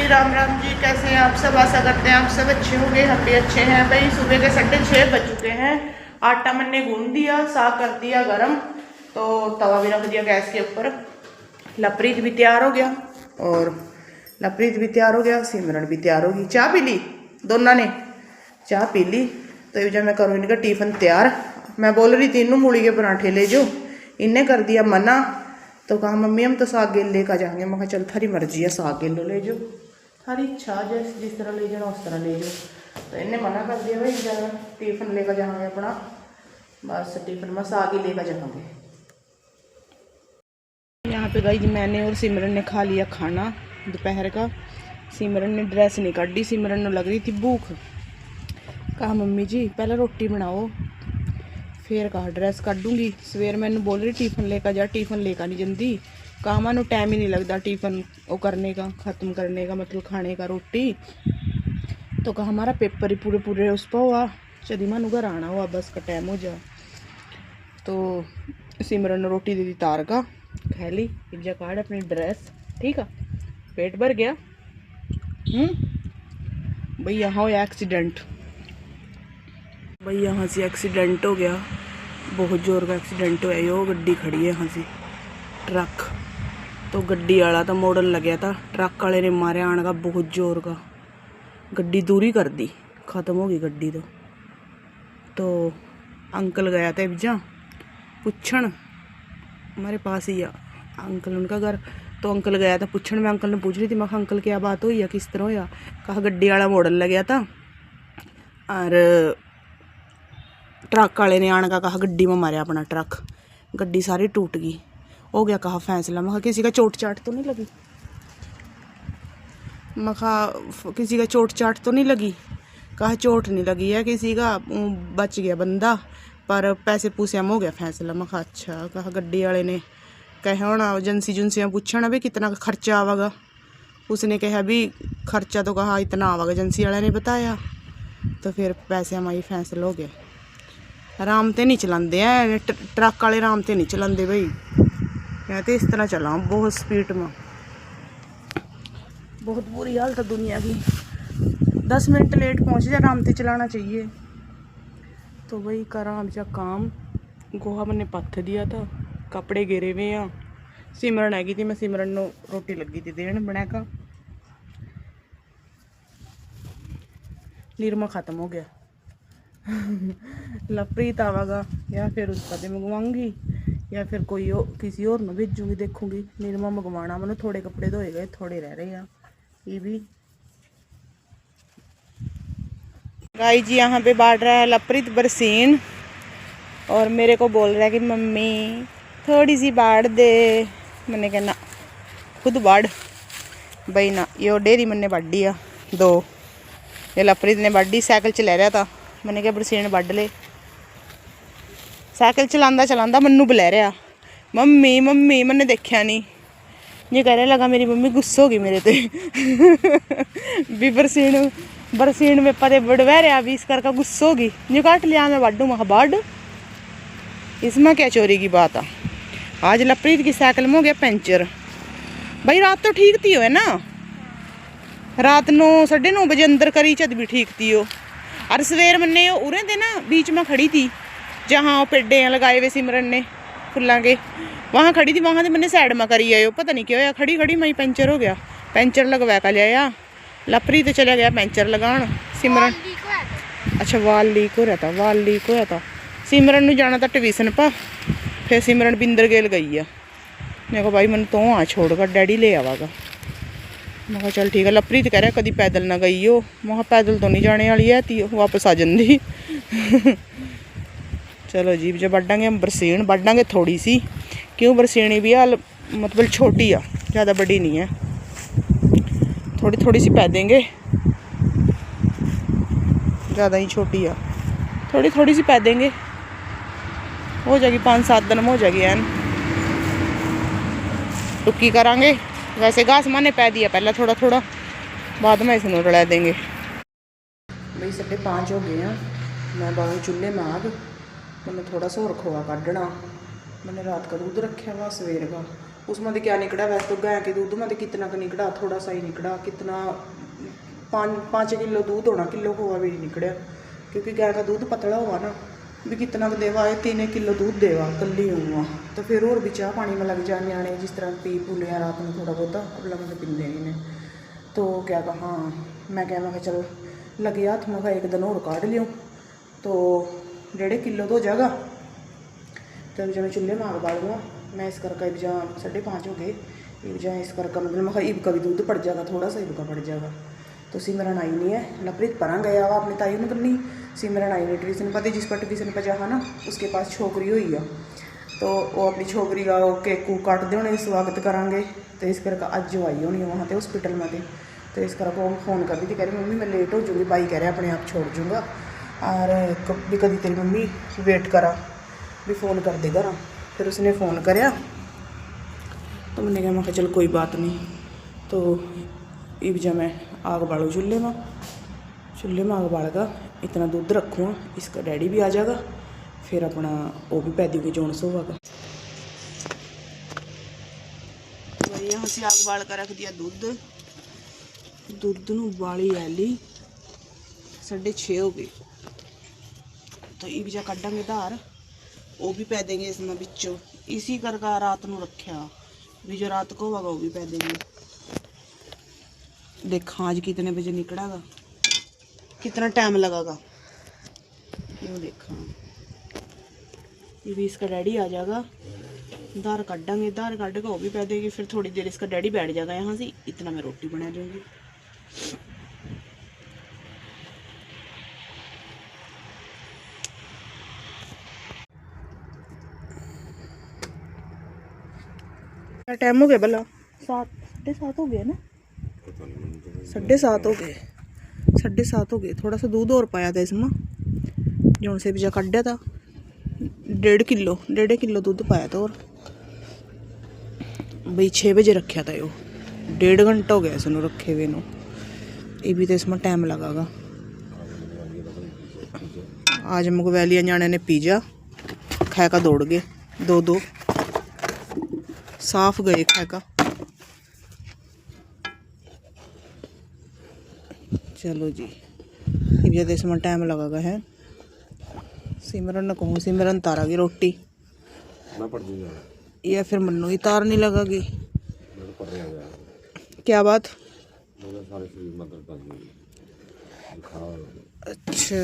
राम राम जी, कैसे हैं आप सब। आशा करते हैं आप सब अच्छे होंगे, हम भी अच्छे हैं। भाई सुबह के 6:30 बज चुके हैं। आटा मैंने गूंद दिया, साग कर दिया गरम, तो तवा भी रख दिया गैस के ऊपर। लपरीत भी तैयार हो गया और लपरीत भी तैयार हो गया, सिमरन भी तैयार होगी। चाय पी ली, दोनों ने चाय पी ली। तो जब मैं करूँ इनका टिफिन तैयार, मैं बोल रही थी इन्हों मूली के पराठे ले जो, इन्हें कर दिया मना। तो कहा मम्मी हम तो साग गेल लेकर जाएंगे। मैं कहा चल थारी मर्जी है, साग गेलो ले जो, थारी इच्छा जिस तरह ले जाना उस तरह ले जाओ। तो इन्हें मना कर दिया भाई ज़्यादा टिफिन लेकर जाएंगे अपना, बस टिफिन में साग ही लेकर जाएंगे। यहाँ पे गई मैंने और सिमरन ने खा लिया खाना दोपहर का। सिमरन ने ड्रेस नहीं काटी, सिमरन ने लग रही थी भूख। कहा मम्मी जी पहले रोटी बनाओ फिर कहा ड्रेस काटूंगी। सवेर मैंने बोल रही टिफिन लेकर जा, टिफिन लेकर नहीं जल्दी। कहा मानो टाइम ही नहीं लगता टिफिन वो करने का, ख़त्म करने का, मतलब खाने का रोटी। तो कहा हमारा पेपर ही पूरे पूरे उस पर हुआ, चली मानो घर आना हुआ, बस का टाइम हो जा। तो सिमरन ने रोटी दे दी तार का, खा ली। पिज्जा काट अपनी ड्रेस, ठीक है, पेट भर गया। भाई यहाँ हो एक्सीडेंट, भाई यहाँ से एक्सीडेंट हो गया, बहुत जोर का एक्सीडेंट होया। यो गड्डी खड़ी है यहाँ से, ट्रक। तो गड्डी वाला तो मॉडल लग था, ट्रक वाले ने मारे आने का बहुत जोर का, गड्डी दूरी कर दी, ख़त्म हो गई गड्डी। तो अंकल गया था बिजा पूछण, हमारे पास ही आ अंकल उनका घर। तो अंकल गया था पूछण में, अंकल ने पूछ रही थी मैं अंकल क्या बात हुई है, किस तरह होया। कहा गड्डी वाला मॉडल लग था और ट्रक वाले ने आने का, कहा गड्डी में मारे अपना ट्रक, गड्डी सारी टूट गई। हो गया कहा फैसला। मैं किसी का चोट चाट तो नहीं लगी, मैं किसी का चोट चाट तो नहीं लगी। कहा चोट नहीं लगी है किसी का, बच गया बंदा, पर पैसे पूसे हम हो गया फैसला। मैं अच्छा। कहा गड्डी वाले ने कहा होना एजेंसी जुंसियाँ पूछना भी कितना खर्चा आवेगा। उसने कहा भी खर्चा तो कहा इतना आवेगा, एजेंसी वाले ने बताया। तो फिर पैसे हमारी फैसला हो गया। आराम ते नहीं चलाते हैं ट्रक वाले, आराम ते नहीं चलाते भाई, मैं तो इस तरह चला बहुत स्पीड में। बहुत बुरी हालत है दुनिया की, 10 मिनट लेट पहुँच जाए, आराम से चलाना चाहिए। तो भाई करा अब जा काम, गोहा मैंने पत्थ दिया था, कपड़े गिरे हुए हैं। सिमरन हैगी थी, मैं सिमरन को रोटी लगी थी देन बना का। निरमा ख़त्म हो गया। लपरीत आवेगा या फिर उसका दे मंगवाऊंगी या फिर कोई किसी और में भेजूंगी, देखूंगी। निरमा मंगवाना, मैंने थोड़े कपड़े धोए गए, थोड़े रह रहे हैं ये भी। गाई जी यहाँ पे बांट रहा है लपरीत बरसीन, और मेरे को बोल रहा है कि मम्मी थोड़ी सी बाढ़ दे। मैंने कहना खुद बाढ़ भाई ना, यो डेरी मैंने बाढ़ दिया 2, ये लपरीत ने बाढ़ दी। साइकिल चला रहा था, मैंने कहा बरसीन बढ़ ले। साइकिल चलांदा चलांदा मन्नू बुला रहा मम्मी मम्मी, मैंने देखा नहीं। ये कह रहा लगा मेरी मम्मी गुस्सा होगी मेरे ते भी बरसीन में पते बढ़वा रहा भी, इस करके गुस्सा होगी। ये काट लिया मैं बाढ़ू, मैं बाढ़, इसमें क्या चोरी की बात है। आज लपरीत की साइकिल में हो गया पंचर। भाई रात तो ठीक थी हो है ना, रात 9 साढ़े 9 बजे अंदर करी चद भी ठीक थी हो। और सवेर मैंने उरे थे ना बीच में खड़ी थी, जहाँ पेड़े लगाए हुए सिमरन ने फुल्लां के, वहाँ खड़ी थी। वहाँ से मैंने साइड में करी आयो, पता नहीं क्या होया, खड़ी खड़ी मैं पंचर हो गया। पंचर लगवा कर लिया, लपरीत चला गया पंचर लगान। सिमरन अच्छा वाल लीक हो रहा था, वाल लीक होया था। सिमरन ने जाना था ट्यूशन पर, फिर सिमरन बिंदर गेल गई है। मैं कहा भाई मैंने तो आ छोड़कर डैडी ले आवागा। मैं कहा चल ठीक है। लपरीत कह रहा कभी पैदल ना गई हो, मैं पैदल तो नहीं जाने वाली है, ती वापस आ जाती। चलो जी जब बढ़ांगे हम बरसीन, बढ़ांगे थोड़ी सी, क्यों बरसीनी भी हाल मतलब छोटी आ, ज़्यादा बड़ी नहीं है, थोड़ी थोड़ी सी पै देंगे, ज़्यादा ही छोटी आ, थोड़ी थोड़ी सी पै देंगे, हो जाएगी 5-7 दिन में हो जाएगी एन। टुक्की करांगे, वैसे घास माने पै दिया पहले थोड़ा थोड़ा, बाद में इसमें रला देंगे। भाई 5:30 हो गए हैं, मैं बाहर चूल्हे में आग, मैंने थोड़ा सा और खोआ काटना। मैंने रात का दूध रखा हुआ सवेर का, उसमें क्या निकला, वैसे तो गाय के दूध में कितना का निकला, थोड़ा सा ही निकला, कितना 5 किलो दूध होना, किलो खोआ भी नहीं निकलिया, क्योंकि गाय का दूध पतला हुआ ना भी कितना देवा है, 3 किलो दूध देवा कली हुआ। तो फिर और भी चाह पानी में लग जा, न्याणे जिस तरह पी पू लिया रात में थोड़ा बहुत, अगला मतलब पींदे नहीं ने। तो क्या कहा, मैं क्या चल लगे हाथ में एक दिन और काट लियो तो 1.5 किलो तो हो जाएगा। तो जब मैं चूल्हे में आग बालूँगा, मैं इस करके एक जहाँ 5:30 हो गए, एक जहाँ इस करके मतलब मैं ईब का भी दूध पड़ जाएगा, थोड़ा सा ईब का पड़ जाएगा। तो सिमरन आई नहीं है, लपरीत परा गया हुआ अपनी ताई में करनी, सिमरन आई नहीं ट्यूशन पता, जिस पर ट्यूशन पर जा ना उसके पास छोकरी हुई है, तो वो अपनी छोकरी का केक कूक काटते होने, स्वागत करांगे। तो इस करके अज जो आई होनी है वहाँ पे हॉस्पिटल में, तो इस करके वो फ़ोन कर दी थी, कह रही मम्मी मैं लेट हो जाऊँगी, भाई कह रहे अपने आप छोड़ दूँगा, और भी कभी तेरी मम्मी वेट करा भी फ़ोन कर देगा ना। फिर उसने फ़ोन कराया, तो मैंने कहा मैं चल कोई बात नहीं। तो इब जब मैं आग बालू चूल्हे में आग बालगा, इतना दूध रखूँगा, इसका डैडी भी आ जाएगा, फिर अपना वो भी पैदी की जोन सोगा। तो यहाँ से आग बाल कर रख दिया दूध नू उबाली आली 6:30 हो गई। तो इब जा कड्डांगे धार, वो भी पै देंगे इसमें बिचों, इसी करके रात को रखा भी जो रात को होगा वो भी पै देंगे। देखा आज कितने बजे निकलेगा, कितना टाइम लगेगा, यूँ देखा। ये भी इसका डैडी आ जाएगा, धार काटेंगे, धार काट के वो भी पै देगी, फिर थोड़ी देर इसका डैडी बैठ जाएगा यहाँ से, इतना मैं रोटी बना दूँगी। क्या टाइम हो गया भला, 7:30 हो गया ना, 7:30 हो गए, 7:30 हो गए। थोड़ा सा दूध और पाया था इसमें, जो से भी जा कड्या था, 1.5 किलो दूध पाया था। और भाई 6 बजे रखा था यो, 1.5 घंटा हो गया इसनों रखे हुए नो, ये भी तो इसमें टाइम लगेगा। आज हमको वैलिया जाने ने पिज़्ज़ा खाया का दौड़ गए, 2 साफ गए खाया का। चलो जी, ये इसमें टाइम लगेगा है। सिमरन ने कहूँ, सिमरन तारा की रोटी या फिर मन्नू ही तार नहीं लगेगी। क्या बात, अच्छा